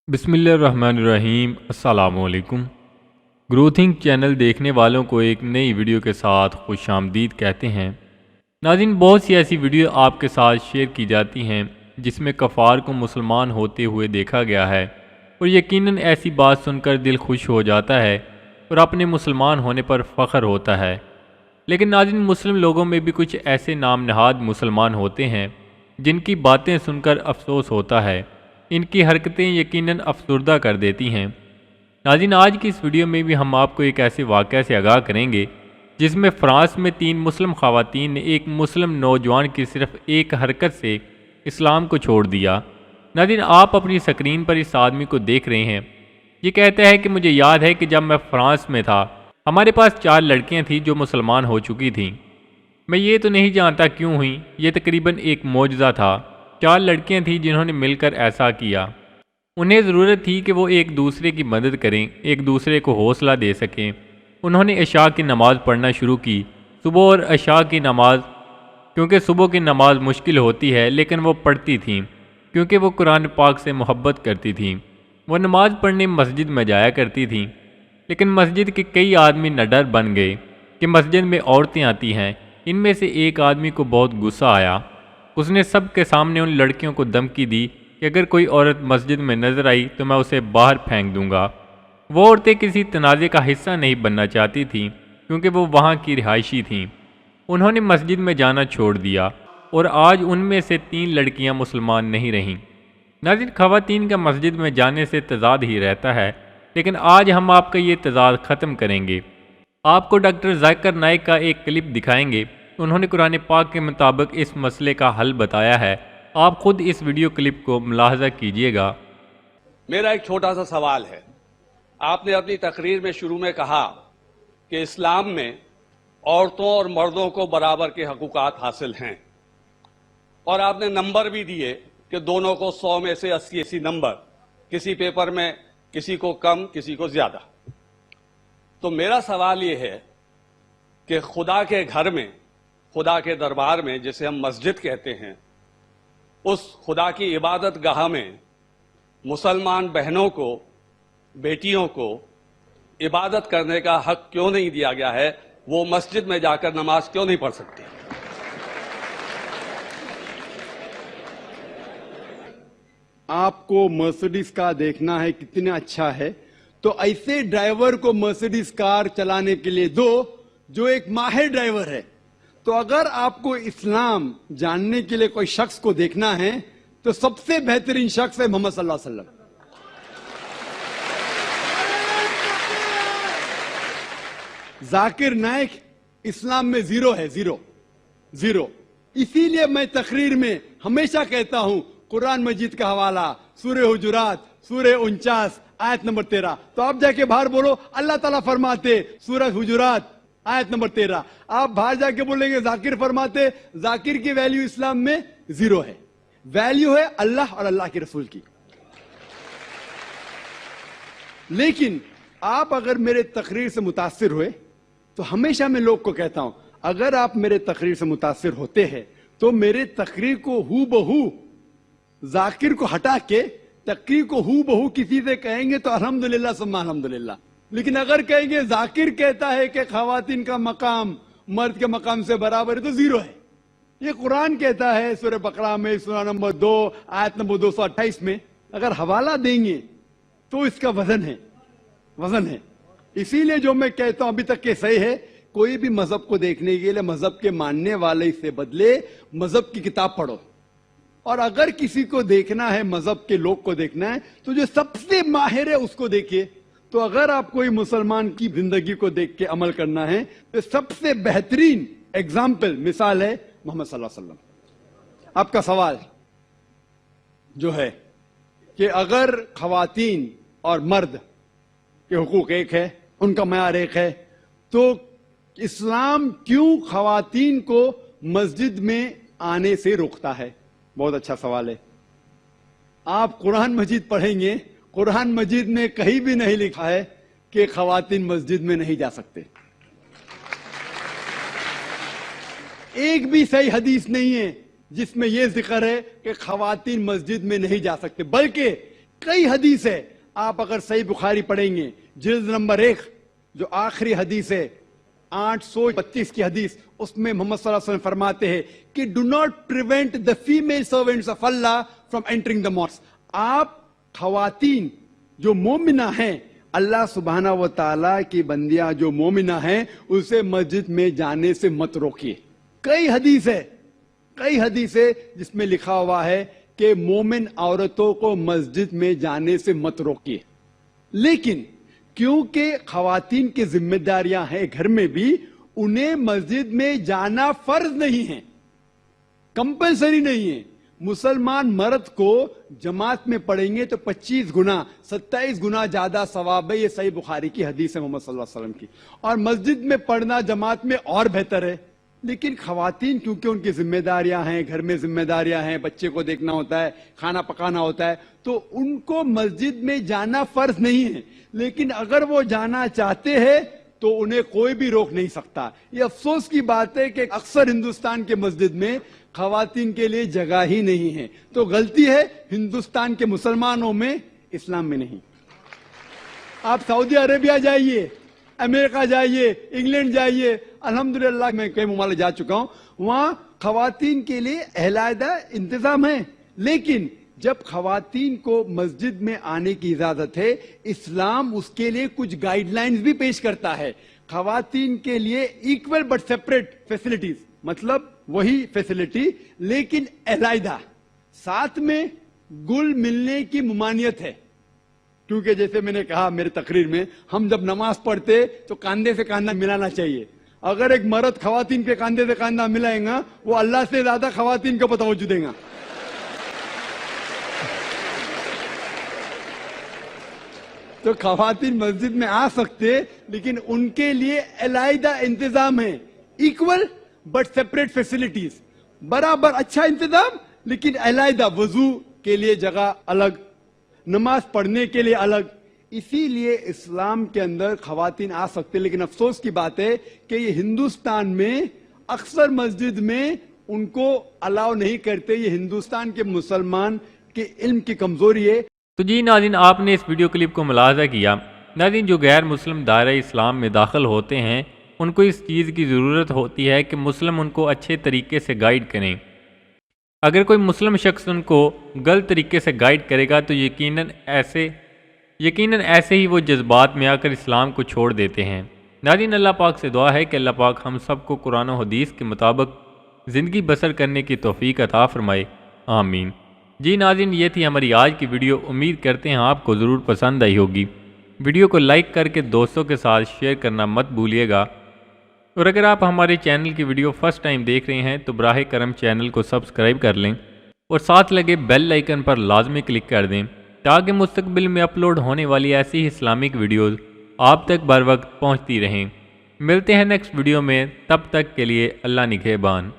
बिस्मिल्लाहिर्रहमानिर्रहीम। अस्सलाम वालेकुम। ग्रोथिंग चैनल देखने वालों को एक नई वीडियो के साथ खुशामदीद कहते हैं। नाज़रीन, बहुत सी ऐसी वीडियो आपके साथ शेयर की जाती हैं जिसमें कफ़ार को मुसलमान होते हुए देखा गया है, और यकीनन ऐसी बात सुनकर दिल खुश हो जाता है और अपने मुसलमान होने पर फ़ख्र होता है। लेकिन नाज़रीन, मुस्लिम लोगों में भी कुछ ऐसे नाम नहाद मुसलमान होते हैं जिनकी बातें सुनकर अफसोस होता है। इनकी हरकतें यकीनन अफसुर्दा कर देती हैं। नाज़रीन, आज की इस वीडियो में भी हम आपको एक ऐसे वाक़ये से आगाह करेंगे जिसमें फ़्रांस में 3 मुस्लिम ख़वातीन ने एक मुस्लिम नौजवान की सिर्फ़ एक हरकत से इस्लाम को छोड़ दिया। नाज़रीन, आप अपनी स्क्रीन पर इस आदमी को देख रहे हैं। ये कहता है कि मुझे याद है कि जब मैं फ़्रांस में था, हमारे पास 4 लड़कियां थीं जो मुसलमान हो चुकी थीं। मैं ये तो नहीं जानता क्यों हुई, ये तकरीबन एक मौजज़ा था। 4 लड़कियां थीं जिन्होंने मिलकर ऐसा किया। उन्हें ज़रूरत थी कि वो एक दूसरे की मदद करें, एक दूसरे को हौसला दे सकें। उन्होंने इशा की नमाज़ पढ़ना शुरू की, सुबह और इशा की नमाज़, क्योंकि सुबह की नमाज़ मुश्किल होती है लेकिन वो पढ़ती थीं क्योंकि वो कुरान पाक से मोहब्बत करती थीं। वो नमाज़ पढ़ने मस्जिद में जाया करती थीं, लेकिन मस्जिद के कई आदमी निडर बन गए कि मस्जिद में औरतें आती हैं। इनमें से एक आदमी को बहुत गुस्सा आया। उसने सब के सामने उन लड़कियों को धमकी दी कि अगर कोई औरत मस्जिद में नजर आई तो मैं उसे बाहर फेंक दूंगा। वो औरतें किसी तनाज़े का हिस्सा नहीं बनना चाहती थीं क्योंकि वो वहाँ की रिहायशी थीं। उन्होंने मस्जिद में जाना छोड़ दिया और आज उनमें से 3 लड़कियाँ मुसलमान नहीं रहीं। नाज़रीन, ख़वातीन का मस्जिद में जाने से तज़ाद ही रहता है, लेकिन आज हम आपका ये तज़ाद ख़त्म करेंगे। आपको डॉक्टर ज़ाकिर नाइक का एक क्लिप दिखाएंगे। उन्होंने कुरान पाक के मुताबिक इस मसले का हल बताया है। आप खुद इस वीडियो क्लिप को मुलाहजा कीजिएगा। मेरा एक छोटा सा सवाल है। आपने अपनी तकरीर में शुरू में कहा कि इस्लाम में औरतों और मर्दों को बराबर के हकूक़ात हासिल हैं, और आपने नंबर भी दिए कि दोनों को 100 में से 80 नंबर, किसी पेपर में किसी को कम किसी को ज्यादा। तो मेरा सवाल ये है कि खुदा के घर में, खुदा के दरबार में, जिसे हम मस्जिद कहते हैं, उस खुदा की इबादत गाह में मुसलमान बहनों को, बेटियों को इबादत करने का हक क्यों नहीं दिया गया है? वो मस्जिद में जाकर नमाज क्यों नहीं पढ़ सकती? आपको मर्सिडीज कार देखना है कितना अच्छा है, तो ऐसे ड्राइवर को मर्सिडीज कार चलाने के लिए दो जो एक माहिर ड्राइवर है। तो अगर आपको इस्लाम जानने के लिए कोई शख्स को देखना है तो सबसे बेहतरीन शख्स है मोहम्मद सल्लल्लाहु अलैहि वसल्लम। जाकिर नाइक इस्लाम में जीरो है, जीरो। इसीलिए मैं तकरीर में हमेशा कहता हूं, कुरान मजीद का हवाला सूरह हुजुरात सूरह 49 आयत नंबर 13। तो आप जाके बाहर बोलो, अल्लाह ताला फरमाते सूरह हुजुरात आयत नंबर 13। आप बाहर जाके बोलेंगे जाकिर फरमाते, जाकिर की वैल्यू इस्लाम में जीरो है। वैल्यू है अल्लाह और अल्लाह के रसूल की। लेकिन आप अगर मेरे तकरीर से मुतासिर हुए, तो हमेशा मैं लोग को कहता हूं, अगर आप मेरे तकरीर से मुतासिर होते हैं तो मेरे तकरीर को हू बहू, जाकिर को हटा के तकरीर को हू बहू किसी से कहेंगे तो अल्हम्दुलिल्लाह सुम्मा अल्हम्दुलिल्लाह। लेकिन अगर कहेंगे जाकिर कहता है कि खवातीन का मकाम मर्द के मकाम से बराबर है, तो जीरो है। ये कुरान कहता है सूरह बकरा में सूरह नंबर 2 आयत नंबर 228 में। अगर हवाला देंगे तो इसका वजन है। इसीलिए जो मैं कहता हूं अभी तक के सही है, कोई भी मजहब को देखने के लिए मजहब के मानने वाले से बदले मजहब की किताब पढ़ो। और अगर किसी को देखना है, मजहब के लोग को देखना है, तो जो सबसे माहिर है उसको देखिए। तो अगर आप कोई मुसलमान की जिंदगी को देख के अमल करना है तो सबसे बेहतरीन एग्जाम्पल, मिसाल है मोहम्मद सल्लल्लाहु अलैहि वसल्लम। आपका सवाल जो है कि अगर खवातीन और मर्द के हुकूक एक है, उनका मयार एक है, तो इस्लाम क्यों खवातीन को मस्जिद में आने से रोकता है? बहुत अच्छा सवाल है। आप कुरान मजीद पढ़ेंगे, कुरान मजीद में कहीं भी नहीं लिखा है कि खवातीन मस्जिद में नहीं जा सकते। एक भी सही हदीस नहीं है जिसमें यह जिक्र है कि खवातीन मस्जिद में नहीं जा सकते, बल्कि कई हदीस है, आप अगर सही बुखारी पढ़ेंगे जिल्द नंबर 1 जो आखिरी हदीस है 832 की हदीस, उसमें मोहम्मद सल्लल्लाहु अलैहि वसल्लम फरमाते हैं कि do not prevent the female servants of Allah from entering the mosque. आप खवातीन जो मोमिना हैं, अल्लाह सुब्हाना व ताला की बंदियां जो मोमिना हैं, उसे मस्जिद में जाने से मत रोकिए। कई हदीस है जिसमें लिखा हुआ है कि मोमिन औरतों को मस्जिद में जाने से मत रोकिए। लेकिन क्योंकि खवातीन की जिम्मेदारियां हैं घर में भी, उन्हें मस्जिद में जाना फर्ज नहीं है, कंपलसरी नहीं है। मुसलमान मर्द को जमात में पढ़ेंगे तो 25 गुना 27 गुना ज्यादा सवाब है। ये सही बुखारी की हदीस है मोहम्मद सल्लल्लाहु अलैहि वसल्लम की। और मस्जिद में पढ़ना जमात में और बेहतर है। लेकिन खवातीन क्योंकि उनकी जिम्मेदारियां हैं, घर में जिम्मेदारियां हैं, बच्चे को देखना होता है, खाना पकाना होता है, तो उनको मस्जिद में जाना फर्ज नहीं है। लेकिन अगर वो जाना चाहते हैं तो उन्हें कोई भी रोक नहीं सकता। ये अफसोस की बात है कि अक्सर हिंदुस्तान के मस्जिद में खवातीन के लिए जगह ही नहीं है। तो गलती है हिंदुस्तान के मुसलमानों में, इस्लाम में नहीं। आप सऊदी अरेबिया जाइए, अमेरिका जाइए, इंग्लैंड जाइए, अल्हम्दुलिल्लाह मैं कई ममालिक जा चुका हूं, वहां खवातीन के लिए अलहदा इंतजाम है। लेकिन जब खवातीन को मस्जिद में आने की इजाजत है, इस्लाम उसके लिए कुछ गाइडलाइंस भी पेश करता है। खवातीन के लिए इक्वल बट सेपरेट फैसिलिटीज, मतलब वही फैसिलिटी लेकिन अलहदा, साथ में गुल मिलने की मुमानियत है। क्योंकि जैसे मैंने कहा मेरे तकरीर में, हम जब नमाज पढ़ते तो कांधे से कांधा मिलाना चाहिए। अगर एक मर्द खवातीन के कांधे से कांधा मिलाएगा, वो अल्लाह से ज्यादा खवातीन को तवज्जो देगा। तो खवातीन मस्जिद में आ सकते, लेकिन उनके लिए अलहदा इंतजाम है, इक्वल बट सेपरेट फैसिलिटीज, बराबर अच्छा इंतजाम लेकिन अलहदा, वजू के लिए जगह अलग, नमाज पढ़ने के लिए अलग। इसीलिए इस्लाम के अंदर खवातीन आ सकते। लेकिन अफसोस की बात है कि ये हिंदुस्तान में अक्सर मस्जिद में उनको अलाउ नहीं करते। ये हिंदुस्तान के मुसलमान के इल्म की कमजोरी है। तो जी नाज़रीन, आपने इस वीडियो क्लिप को मुलाहजा किया। नाज़रीन, जो गैर मुस्लिम दायरा इस्लाम में दाखिल होते हैं, उनको इस चीज़ की ज़रूरत होती है कि मुस्लिम उनको अच्छे तरीके से गाइड करें। अगर कोई मुस्लिम शख्स उनको गलत तरीके से गाइड करेगा तो यकीनन ऐसे ही वो जज्बात में आकर इस्लाम को छोड़ देते हैं। नाज़रीन, अल्लाह पाक से दुआ है कि अल्लाह पाक हम सबको कुरान और हदीस के मुताबिक ज़िंदगी बसर करने की तौफीक अता फरमाए, आमीन। जी नाज़रीन, ये थी हमारी आज की वीडियो। उम्मीद करते हैं आपको ज़रूर पसंद आई होगी। वीडियो को लाइक करके दोस्तों के साथ शेयर करना मत भूलिएगा। और अगर आप हमारे चैनल की वीडियो फर्स्ट टाइम देख रहे हैं तो बराह करम चैनल को सब्सक्राइब कर लें और साथ लगे बेल आइकन पर लाजमी क्लिक कर दें, ताकि मुस्तकबिल में अपलोड होने वाली ऐसी ही इस्लामिक वीडियोज़ आप तक बर वक्त पहुँचती रहें। मिलते हैं नेक्स्ट वीडियो में, तब तक के लिए अल्लाह निगहबान।